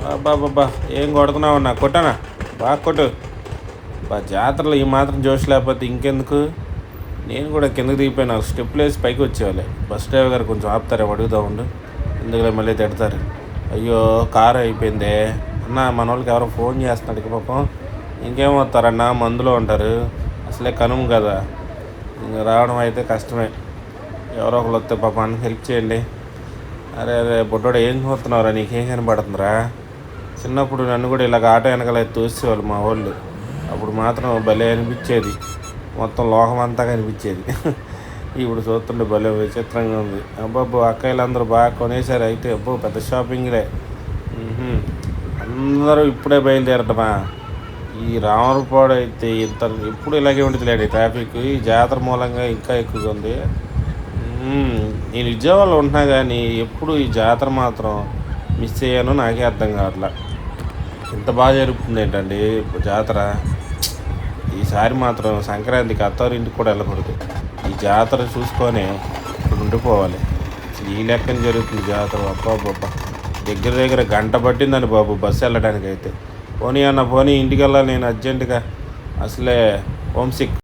అబ్బాబ్బా ఏం కొడుతున్నావన్నా కొట్టానా బాగా కొట్టు జాతరలో ఈ మాత్రం జోష్ లేకపోతే ఇంకెందుకు. నేను కూడా కిందకి దిగిపోయినా స్టెప్లు వేసి పైకి వచ్చేవాళ్ళే. బస్ డ్రైవర్ గారు కొంచెం ఆపుతారేమో అడుగుతూ ఉండు, ఎందుకులే మళ్ళీ తిడతారు. అయ్యో కారు అయిపోయిందే అన్న, మన వాళ్ళకి ఎవరో ఫోన్ చేస్తున్నాడు ఇక పాపం. ఇంకేమవుతారన్నా మందులో ఉంటారు, అసలే కనుము కదా, ఇంక రావడం అయితే కష్టమే. ఎవరో ఒకరు వస్తే పాపం హెల్ప్ చేయండి. అరే అరే బొడ్డోడు ఏం చూస్తున్నావురా, నీకేం కనపడుతుందిరా. చిన్నప్పుడు నన్ను కూడా ఇలాగ ఆటో వెనకాల తోసేవాళ్ళు మా వాళ్ళు. అప్పుడు మాత్రం భలే అనిపించేది, మొత్తం లోకం అంతా కనిపించేది. ఇప్పుడు చూస్తుంటే భలే విచిత్రంగా ఉంది. అబ్బబ్బో అక్కయ్యలు అందరూ బాగా కొనేసారు అయితే. అబ్బో పెద్ద షాపింగ్లే. అందరూ ఇప్పుడే బయలుదేరటమా. ఈ రామరపాడు అయితే ఇంత ఎప్పుడు ఇలాగే ఉంటుంది లేండి ట్రాఫిక్. ఈ జాతర మూలంగా ఇంకా ఎక్కువగా ఉంది. నేను విజయవాడలో ఉంటున్నా కానీ ఎప్పుడు ఈ జాతర మాత్రం మిస్ అయ్యానో నాకే అర్థం కావట్లా. ఇంత బాగా జరుగుతుంది ఏంటండి జాతర. ఈసారి మాత్రం సంక్రాంతికి అత్తారింటికి కూడా వెళ్ళకూడదు, ఈ జాతర చూసుకొని ఇప్పుడు ఉండిపోవాలి. ఈ లెక్కన జరుగుతుంది జాతర. అబ్బాబ్బా దగ్గర దగ్గర గంట పట్టిందని బాబు బస్సు వెళ్ళడానికి అయితే. పోనీ అన్న పోనీ ఇంటికి వెళ్ళాలి నేను అర్జెంటుగా, అసలే హోమ్ సిక్.